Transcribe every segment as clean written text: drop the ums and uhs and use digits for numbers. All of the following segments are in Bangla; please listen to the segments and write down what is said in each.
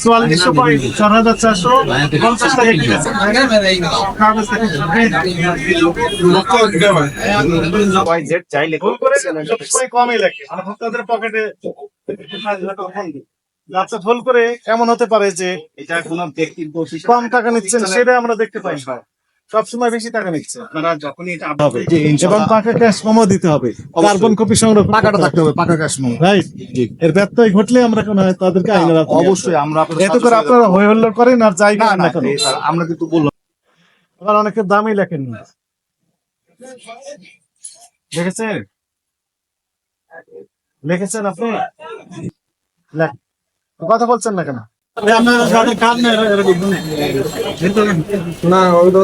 4,450 টাকা কিনেছে। চাইলে কমই লাগে তাদের পকেটে আচ্ছা ভুল করে এমন হতে পারে যে এটা কোনো ব্যক্তির কম টাকা নিচ্ছেন সেটা আমরা দেখতে পাই সবসময় বেশি টাকা নিচ্ছে আপনারা যখনই এটা হবে এবং পাকা ক্যাশ মেমো দিতে হবে কার্বন কপি সংরক্ষণ পাকাটা থাকতে হবে, পাকা ক্যাশ মেমো। রাইট এর ব্যত্যয় ঘটলে আমরা কোন তাদেরকে আইনের অবশ্যই আমরা এত করে আপনারা হই হল্লোড় করেন আর যাই না না কেন আমরা কিন্তু বললাম আবার অনেকের দামই লেখেন না লিখেছেন আপনি কথা বলছেন না কেন না ওই তো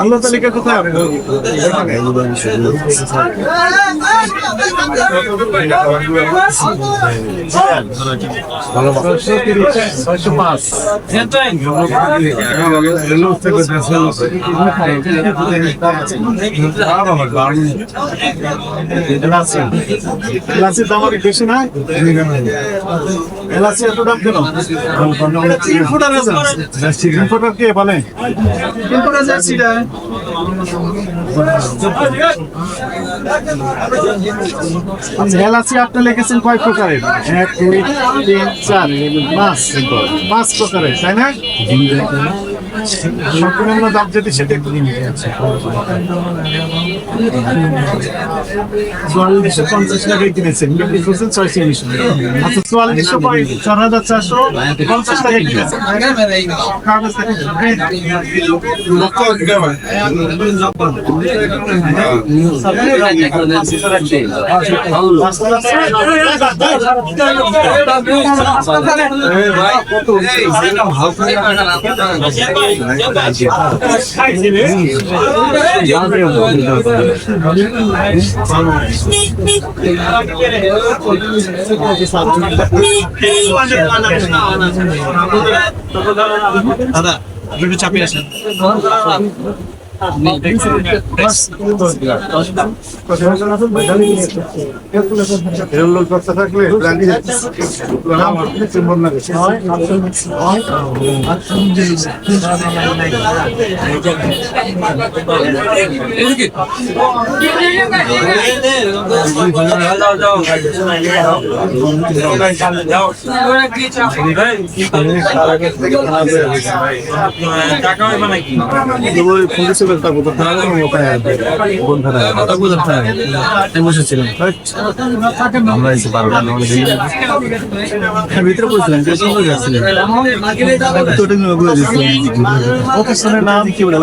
আল্লাহ তালিকা কোথায় এলাচির দাম অনেক বেশি না এলাচি এত দাম কেন ইম্পোর্টার কে বলে এলাচি আপনি লিখেছেন কয় প্রকারের 1 2 3 4 5 প্রকারের তাই না সর্বনিম্ন দাম যদি সেটা 4450 টাকায় কিনেছেন বিক্রি করছেন 619 আচ্ছা 4,450 টাকা কিনেছেন কাগজ থেকে দাদা একটু চাপিয়ে আসেন ভিতরে বলছিলাম নাম কি বলে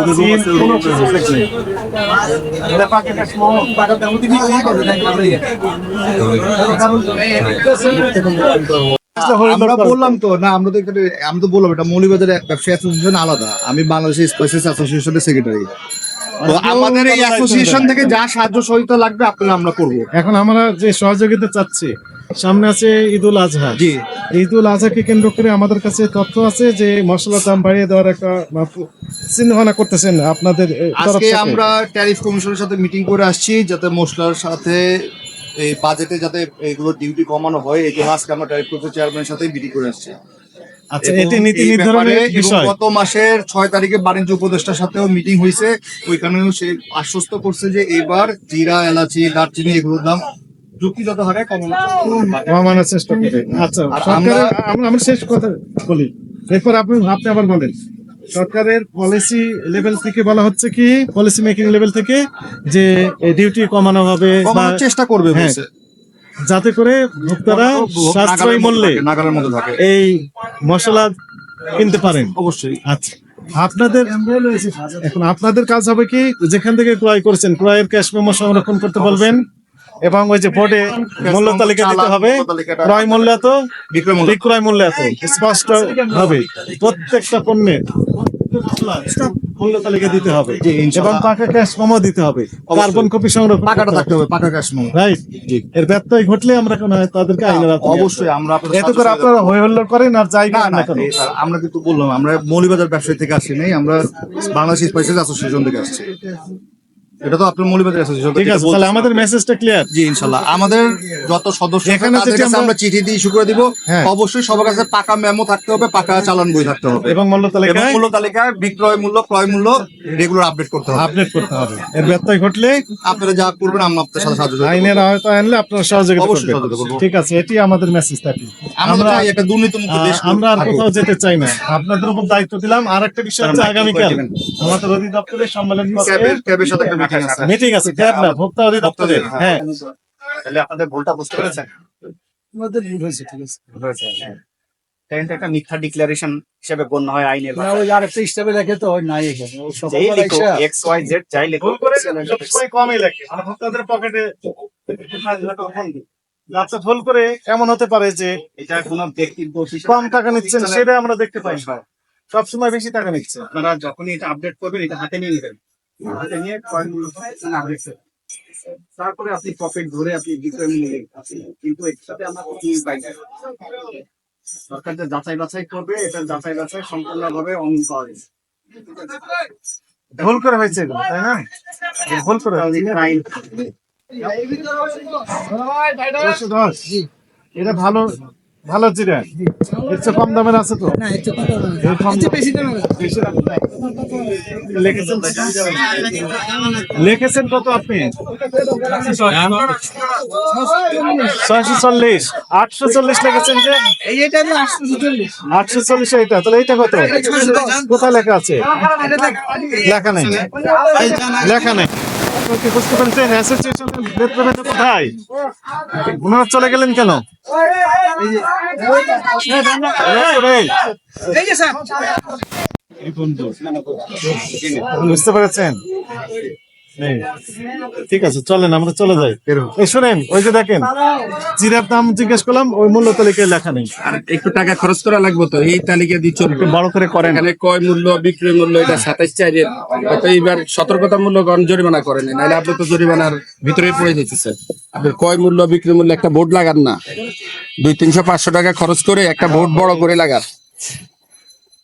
আমরা বললাম তো না আমরা তো এখানে আমি তো বললাম এটা মৌলভীবাজারের ব্যবসায়ী অ্যাসোসিয়েশন আলাদা, আমি বাংলাদেশের স্পাইসেস অ্যাসোসিয়েশনের সেক্রেটারি। তো আমাদের এই অ্যাসোসিয়েশন থেকে যা সাহায্য সহযোগিতা লাগবে আপনারা আমরা করব। এখন আমরা যে সহযোগিতা চাচ্ছি সামনে আছে ঈদুল আজহা। জি, ঈদুল আজহাকে কেন্দ্র করে আমাদের কাছে তথ্য আছে যে মশলার দাম বাড়িয়ে দেওয়ার একটা চিন্তাভাবনা করতেছেন আপনাদের আজকে আমরা ট্যারিফ কমিশনের সাথে মিটিং করে আসছি যাতে মশলার সাথে এই বাজেটে যাতে এগুলো ডিউটি কমানো হয়, এই জন্য আজকে আমরা ট্যারিফ কমিশন চেয়ারম্যানের সাথে মিটিং করে আসছি। আচ্ছা, এটি নীতি নির্ধারণের বিষয়। গত মাসের 6 তারিখে বাণিজ্য উপদেষ্টার সাথেও মিটিং হয়েছে, ওইখানেও সে আশ্বস্ত করছে যে এবার জিরা, এলাচি, দারচিনি এগুলোর দাম যুক্তিগত হারে কমানোর চেষ্টা করে। আচ্ছা, আমরা শেষ কথা বলি, এরপর আপনি আবার বলেন। সরকারের পলিসি লেভেল থেকে বলা হচ্ছে কি, পলিসি মেকিং লেভেল থেকে যে ডিউটি কমানো হবে, চেষ্টা করবে। যাতে করে ভোক্তারা সাশ্রয়ী মূল্যে নাগালের মধ্যে থাকে। এই মশলা কিনতে পারেন। অবশ্যই। আচ্ছা, আপনাদের এখন আপনাদের কাজ হবে কি, যেখান থেকে ক্রয় করছেন ক্রয়ের ক্যাশ মেমো সংরক্ষণ করতে বলবেন এবং ওই যে বোর্ডে মূল্য তালিকা দিতে হবে। ক্রয় মূল্য এত, বিক্রয় মূল্য এত স্পষ্ট হবে প্রত্যেকটা পণ্যের মূল্য তালিকা দিতে হবে এবং পাকা ক্যাশ মেমো দিতে হবে, কার্বন কপি সংরক্ষণ পাকাটা করতে থাকতে হবে, পাকা ক্যাশ মেমো। রাইট। এর ব্যত্যয় ঘটলে আমরা কোনো তাদেরকে আইনের আওতায় নিয়ে আসবো। অবশ্যই আমরা আপনাদের এতে করে আপনারা হই হল্লোড় করেন আর যাই না করেন না না কেন। আমরা কিন্তু বললাম আমরা মৌলভীবাজার ব্যবসায়ী থেকে আসছি নাই, আমরা বাংলাদেশ স্পাইসেস অ্যাসোসিয়েশন থেকে আসছি। এটা তো আপনার মৌলভীবাজার অ্যাসোসিয়েশন ঠিক আছে, তাহলে আমাদের মেসেজটা ক্লিয়ার। জি ইনশাল্লাহ আমাদের যত সদস্য এখানে তাদের যেটা কাছে আমরা চিঠি দিয়ে ইস্যু করে দিব। হ্যাঁ। অবশ্যই সবার কাছে পাকা মেমো থাকতে হবে, পাকা চালান বই থাকতে হবে এবং মূল্য এবং তালিকায় মূল্য তালিকায় বিক্রয় মূল্য ক্রয় মূল্য রেগুলার আপডেট করতে হবে। আপডেট করতে হবে। এর ব্যত্যয় ঘটলে আপনারা যা করবেন আমরা আপনাদের সাথে সাহায্য করব। আইনের আওতায় আনলে আপনারা সহযোগিতা অবশ্যই করবেন। সহযোগিতা করবো। ঠিক আছে, এটি আমাদের মেসেজ থাকি। আমরা চাই একটা দুর্নীতিমুক্ত দেশ আমরা আর থাকুক। কোথাও যেতে চাই না, আপনাদের উপর দায়িত্ব দিলাম। আর একটা বিষয় হচ্ছে আগামীকাল আমাদের অধিদপ্তরের সম্মেলন ক্যাবের সাথে একটা মিটিং আছে। মিটিং আছে, ক্যাব না ভোক্তা অধিদপ্তরের। হ্যাঁ, তাহলে আপনাদের ভুলটা বুঝতে পেরেছেন? আমাদের ভুল হয়েছে, ঠিক আছে। হয়েছে, হ্যাঁ। তাই এটা একটা মিথ্যা ডিক্লারেশন হিসেবে গণ্য হয় আইনের না, ভাষায়। ওই আরেকটা স্টাফে রেখে তো ওই নাই এখানে। ও যেই সকালবেলা লিখো এসে এক্স ওয়াই জেড যাই লিখো ভুল করে সবসময় কমই লেখে, মানে ভোক্তাদের পকেটে আচ্ছা, ভুল করে এমন হতে পারে যে এটা কোনো ব্যক্তির দোষ হিসেবে কম টাকা নিচ্ছেন সেটা আমরা দেখতে পাই না, সবসময় বেশি টাকা নিচ্ছে। আপনারা যখনই এটা আপডেট করবেন এটা হাতে নিয়ে নেবেন, হাতে নিয়ে ক্রয় মূল্য আপডেট করবেন। তারপরে আপনি প্রফিট ধরে আপনি বিক্রয় মূল্য লিখবেন। কিন্তু এর সাথে আমরা কি পাই না, সরকার যে যাচাই বাছাই করবে এটা যাচাই বাছাই সম্পূর্ণভাবে অমন পাওয়া গেছে। ভুল করে হয়েছে এগুলো, তাই না? ভুল করে হয়েছে। আইন 410 এটা ভালো ভালো জিরা, এর চেয়ে কম দামের আছে তো? না, একটু কথা বলেন। এর কম দাম- বেশি দাম বেশি দাম নাই। লিখেছেন লিখেছেন কত আপনি? 640 840 লিখেছেন যে? এই এটা হলো 840 840 এইটা, তাহলে এইটা কত? কোথায় লেখা আছে? লেখা নেই, লেখা নেই। আপনি কি বুঝতে পেরেছেন অ্যাসোসিয়েশনের নেতৃবৃন্দ কোথায়? ওনারা চলে গেলেন কেন? এই যে স্যার বুঝতে পেরেছেন? নেই। ঠিক আছে, চলেন আমরা চলে যাই। এই শুনেন, ওই যে দেখেন জিরার দাম জিজ্ঞেস করলাম, ওই মূল্য তালিকায় লেখা নেই। আর একটু টাকা খরচ করা লাগবে তো এই তালিকা দিয়ে চলবে। বড় করে করেন। এখানে ক্রয় মূল্য বিক্রয় মূল্য এটা 27/4 তো এইবার সতর্কতামূলক জরিমানা করেন, নাহলে আপনি তো জরিমানার ভিতরে পড়ে যেতেছেন। আপনার ক্রয় মূল্য বিক্রয় মূল্য একটা বোর্ড লাগান না, 200-300-500 টাকা খরচ করে একটা বোর্ড বড় করে লাগান।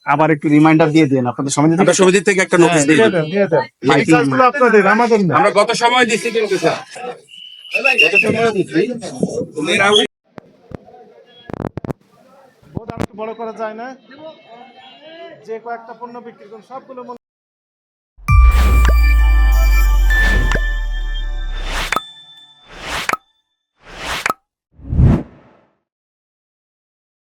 আবার একটু রিমাইন্ডার দিয়ে দেন আপনাদের সমিতি থেকে। আমরা সমিতি থেকে একটা নোটিশ দিই। দিয়ে দেন, দিয়ে দেন। এই কাজগুলো আপনাদের, আমাদের না। আমরা গত সময় দিচ্ছি কিন্তু স্যার, বোধ আর একটু বড় করা যায় না? যে কয়েকটা পণ্য বিক্রি করুন সবগুলো